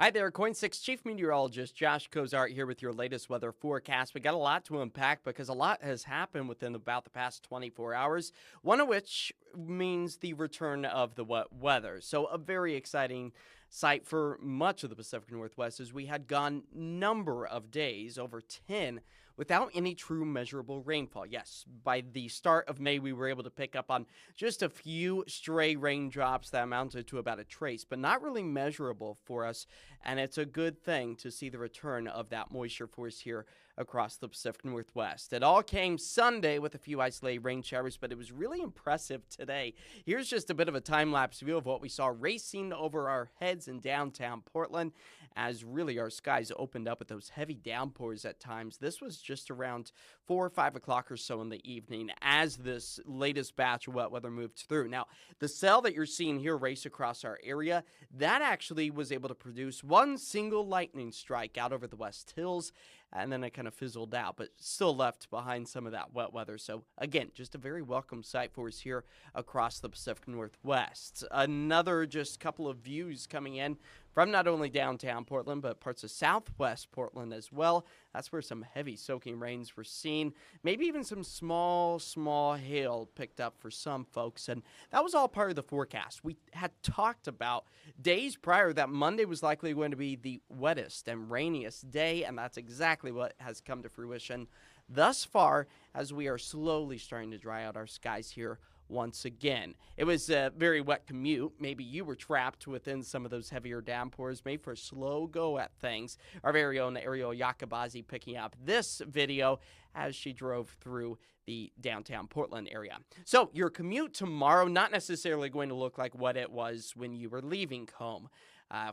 Hi there, KOIN 6 Chief Meteorologist Josh Cozart here with your latest weather forecast. We got a lot to unpack because a lot has happened within about the past 24 hours, one of which means the return of the wet weather. So a very exciting sight for much of the Pacific Northwest as we had gone number of days, over 10, without any true measurable rainfall. Yes, by the start of May, we were able to pick up on just a few stray raindrops that amounted to about a trace, but not really measurable for us. And it's a good thing to see the return of that moisture force here across the Pacific Northwest. It all came Sunday with a few isolated rain showers, but it was really impressive today. Here's just a bit of a time-lapse view of what we saw racing over our heads in downtown Portland as really our skies opened up with those heavy downpours at times. This was just around 4 or 5 o'clock or so in the evening as this latest batch of wet weather moved through. Now, the cell that you're seeing here race across our area, that actually was able to produce one single lightning strike out over the West Hills, and then it kind of fizzled out, but still left behind some of that wet weather. So again, just a very welcome sight for us here across the Pacific Northwest. Another just couple of views coming in from not only downtown Portland, but parts of southwest Portland as well. That's where some heavy soaking rains were seen. Maybe even some small hail picked up for some folks. And that was all part of the forecast. We had talked about days prior that Monday was likely going to be the wettest and rainiest day, and that's exactly what has come to fruition thus far as we are slowly starting to dry out our skies here once again. It was a very wet commute. Maybe you were trapped within some of those heavier downpours, made for a slow go at things. Our very own Ariel Yakabazi picking up this video as she drove through the downtown Portland area. So your commute tomorrow, not necessarily going to look like what it was when you were leaving home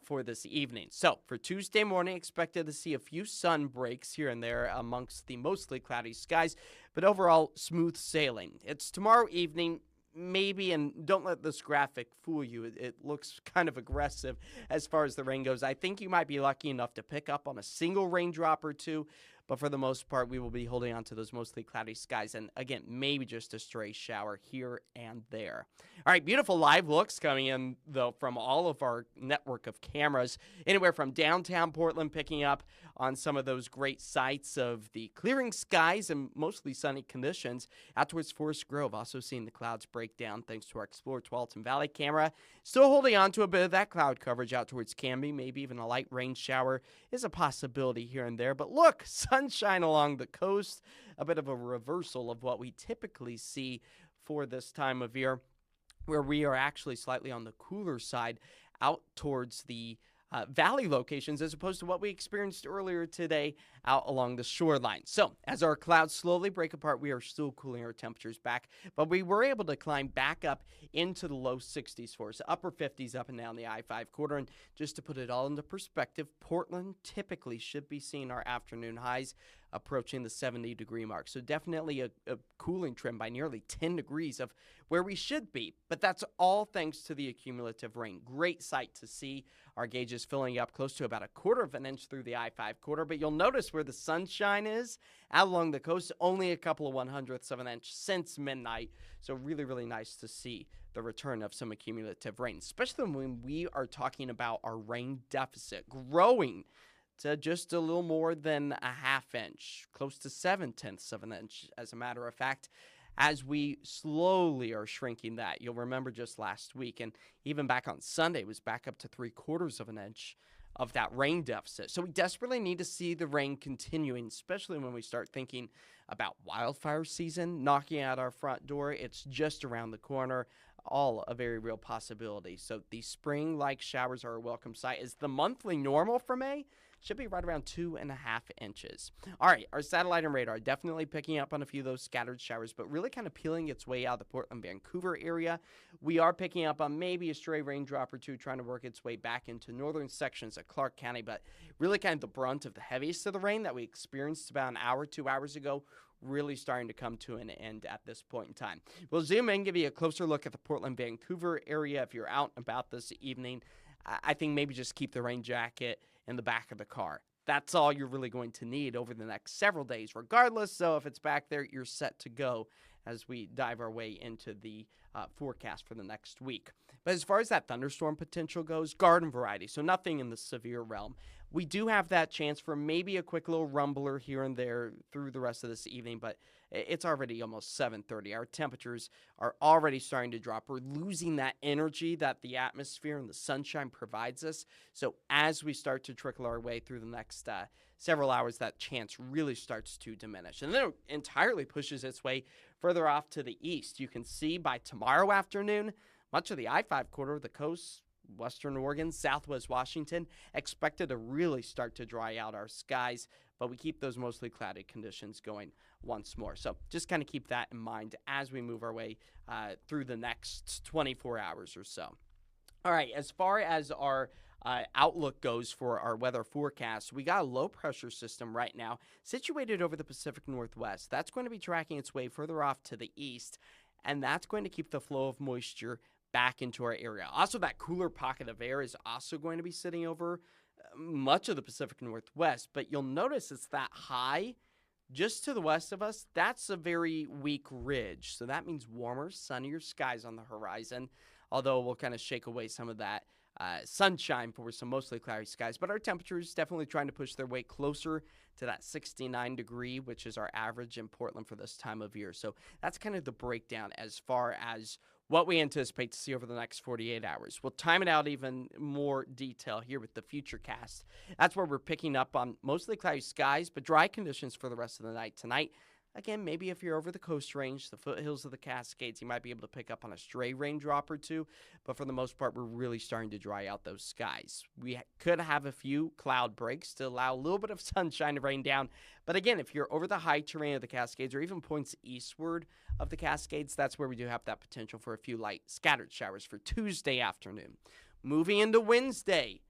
for this evening. So for Tuesday morning, expected to see a few sun breaks here and there amongst the mostly cloudy skies, but overall smooth sailing. It's tomorrow evening, maybe, and don't let this graphic fool you. It looks kind of aggressive as far as the rain goes. I think you might be lucky enough to pick up on a single raindrop or two, but for the most part, we will be holding on to those mostly cloudy skies. And again, maybe just a stray shower here and there. All right, beautiful live looks coming in, though, from all of our network of cameras, anywhere from downtown Portland, picking up on some of those great sights of the clearing skies and mostly sunny conditions, out towards Forest Grove, also seeing the clouds break down thanks to our Explore Tualatin Valley camera. Still holding on to a bit of that cloud coverage out towards Canby. Maybe even a light rain shower is a possibility here and there. But look, sunshine along the coast, a bit of a reversal of what we typically see for this time of year, where we are actually slightly on the cooler side out towards the valley locations as opposed to what we experienced earlier today out along the shoreline. So as our clouds slowly break apart, we are still cooling our temperatures back, but we were able to climb back up into the low 60s for us, upper 50s up and down the I-5 corridor. And just to put it all into perspective, Portland typically should be seeing our afternoon highs approaching the 70-degree mark. So definitely a cooling trend by nearly 10 degrees of where we should be. But that's all thanks to the accumulative rain. Great sight to see. Our gauges filling up close to about 1/4 of an inch through the I-5 corridor. But you'll notice where the sunshine is out along the coast, only a couple of 1/100ths of an inch since midnight. So really nice to see the return of some accumulative rain, especially when we are talking about our rain deficit growing to just a little more than a ½ inch, close to 7/10ths of an inch, as a matter of fact, as we slowly are shrinking that. You'll remember just last week, and even back on Sunday, it was back up to 3/4 of an inch of that rain deficit. So we desperately need to see the rain continuing, especially when we start thinking about wildfire season knocking at our front door. It's just around the corner. All a very real possibility. So these spring-like showers are a welcome sight. Is the monthly normal for May? Should be right around 2½ inches. All right, our satellite and radar definitely picking up on a few of those scattered showers, but really kind of peeling its way out of the Portland-Vancouver area. We are picking up on maybe a stray raindrop or two trying to work its way back into northern sections of Clark County, but really kind of the brunt of the heaviest of the rain that we experienced about an hour, 2 hours ago, really starting to come to an end at this point in time. We'll zoom in, give you a closer look at the Portland-Vancouver area if you're out and about this evening. I think maybe just keep the rain jacket in the back of the car. That's all you're really going to need over the next several days regardless. So if it's back there, you're set to go as we dive our way into the forecast for the next week. But as far as that thunderstorm potential goes, garden variety, so nothing in the severe realm. We do have that chance for maybe a quick little rumbler here and there through the rest of this evening, but it's already almost 7:30. Our temperatures are already starting to drop. We're losing that energy that the atmosphere and the sunshine provides us. So as we start to trickle our way through the next several hours, that chance really starts to diminish. And then it entirely pushes its way further off to the east. You can see by tomorrow afternoon, much of the I-5 corridor, the coast, western Oregon, southwest Washington, expected to really start to dry out our skies, but we keep those mostly cloudy conditions going once more. So just kind of keep that in mind as we move our way through the next 24 hours or so. All right, as far as our outlook goes for our weather forecast, we got a low pressure system right now situated over the Pacific Northwest. That's going to be tracking its way further off to the east, and that's going to keep the flow of moisture back into our area. Also, that cooler pocket of air is also going to be sitting over much of the Pacific Northwest, but you'll notice it's that high just to the west of us. That's a very weak ridge, so that means warmer, sunnier skies on the horizon, although we'll kind of shake away some of that sunshine for some mostly cloudy skies. But our temperatures definitely trying to push their way closer to that 69 degree, which is our average in Portland for this time of year. So that's kind of the breakdown as far as what we anticipate to see over the next 48 hours. We'll time it out even more detail here with the futurecast. That's where we're picking up on mostly cloudy skies, but dry conditions for the rest of the night tonight. Again, maybe if you're over the Coast Range, the foothills of the Cascades, you might be able to pick up on a stray raindrop or two. But for the most part, we're really starting to dry out those skies. We could have a few cloud breaks to allow a little bit of sunshine to rain down. But again, if you're over the high terrain of the Cascades or even points eastward of the Cascades, that's where we do have that potential for a few light scattered showers for Tuesday afternoon. Moving into Wednesday,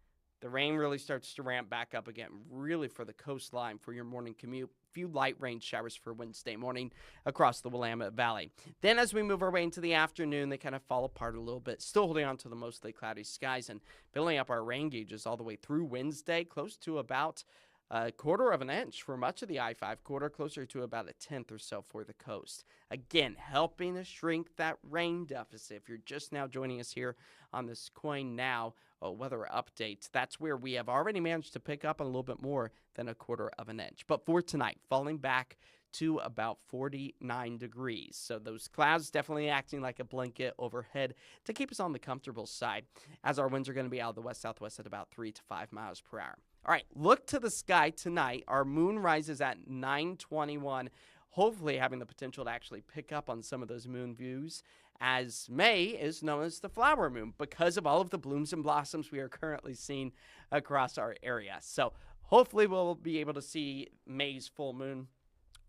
the rain really starts to ramp back up again, really for the coastline for your morning commute. Few light rain showers for Wednesday morning across the Willamette Valley. Then as we move our way into the afternoon, they kind of fall apart a little bit, still holding on to the mostly cloudy skies and building up our rain gauges all the way through Wednesday, close to about a quarter of an inch for much of the I-5 corridor, closer to about a tenth or so for the coast. Again, helping to shrink that rain deficit. If you're just now joining us here on this KOIN Now weather update, that's where we have already managed to pick up a little bit more than a quarter of an inch. But for tonight, falling back to about 49 degrees. So those clouds definitely acting like a blanket overhead to keep us on the comfortable side, as our winds are going to be out of the west-southwest at about 3 to 5 miles per hour. All right, look to the sky tonight. Our moon rises at 9:21, hopefully having the potential to actually pick up on some of those moon views, as May is known as the flower moon because of all of the blooms and blossoms we are currently seeing across our area. So hopefully we'll be able to see May's full moon,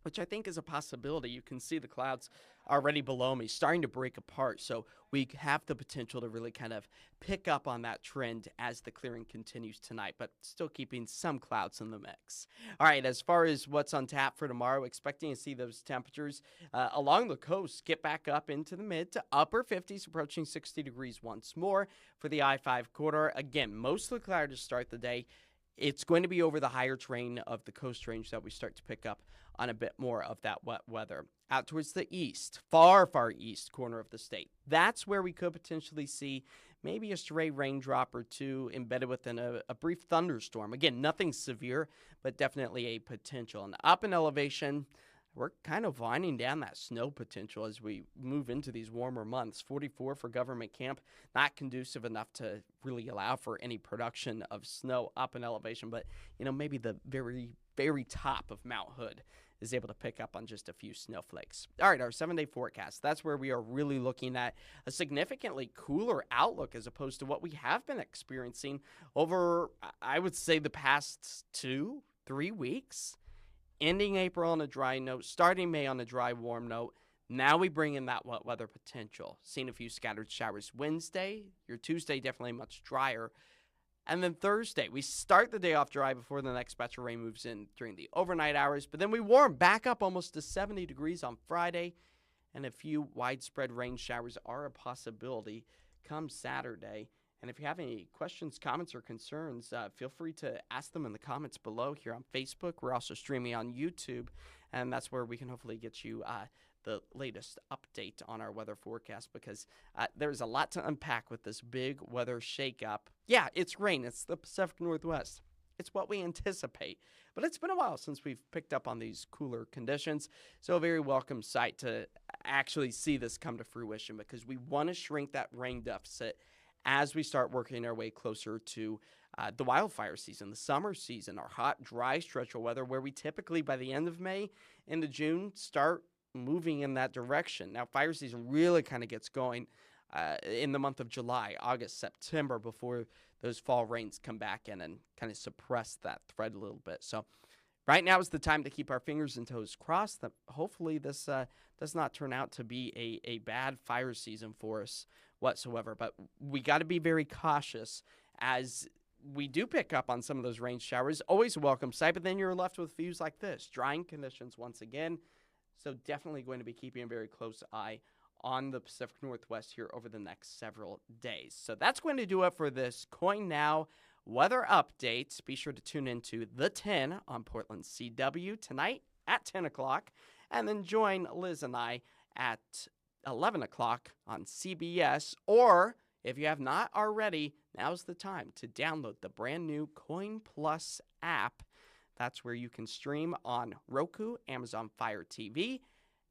which I think is a possibility. You can see the clouds already below me starting to break apart, so we have the potential to really kind of pick up on that trend as the clearing continues tonight, but still keeping some clouds in the mix. All right, as far as what's on tap for tomorrow, expecting to see those temperatures along the coast get back up into the mid to upper 50s, approaching 60 degrees once more for the I-5 corridor. Again, mostly cloudy to start the day. It's going to be over the higher terrain of the Coast Range that we start to pick up on a bit more of that wet weather. Out towards the east, far, far east corner of the state, that's where we could potentially see maybe a stray raindrop or two embedded within a brief thunderstorm. Again, nothing severe, but definitely a potential. And up in elevation, we're kind of winding down that snow potential as we move into these warmer months. 44 for Government Camp, not conducive enough to really allow for any production of snow up in elevation, but maybe the very, very top of Mount Hood is able to pick up on just a few snowflakes. All right, our 7-day forecast, that's where we are really looking at a significantly cooler outlook as opposed to what we have been experiencing over, I would say, the past 2-3 weeks. Ending April on a dry note, starting May on a dry, warm note. Now we bring in that wet weather potential. Seeing a few scattered showers Wednesday. Your Tuesday definitely much drier. And then Thursday, we start the day off dry before the next batch of rain moves in during the overnight hours. But then we warm back up almost to 70 degrees on Friday. And a few widespread rain showers are a possibility come Saturday. And if you have any questions, comments, or concerns, feel free to ask them in the comments below here on Facebook. We're also streaming on YouTube, and that's where we can hopefully get you the latest update on our weather forecast because there's a lot to unpack with this big weather shakeup. Yeah, it's rain. It's the Pacific Northwest. It's what we anticipate. But it's been a while since we've picked up on these cooler conditions. So a very welcome sight to actually see this come to fruition because we want to shrink that rain deficit as we start working our way closer to the wildfire season, the summer season, our hot, dry stretch of weather where we typically by the end of May into June start moving in that direction. Now, fire season really kind of gets going in the month of July, August, September before those fall rains come back in and kind of suppress that threat a little bit. So right now is the time to keep our fingers and toes crossed that hopefully this does not turn out to be a bad fire season for us whatsoever. But we got to be very cautious as we do pick up on some of those rain showers. Always a welcome sight, but then you're left with views like this. Drying conditions once again. So definitely going to be keeping a very close eye on the Pacific Northwest here over the next several days. So that's going to do it for this KOIN Now weather update. Be sure to tune into The 10 on Portland CW tonight at 10 o'clock. And then join Liz and I at 11 o'clock on CBS. Or if you have not already, now's the time to download the brand new KOIN Plus app. That's where you can stream on Roku, Amazon Fire TV,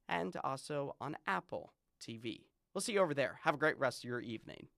and also on Apple TV. We'll see you over there. Have a great rest of your evening.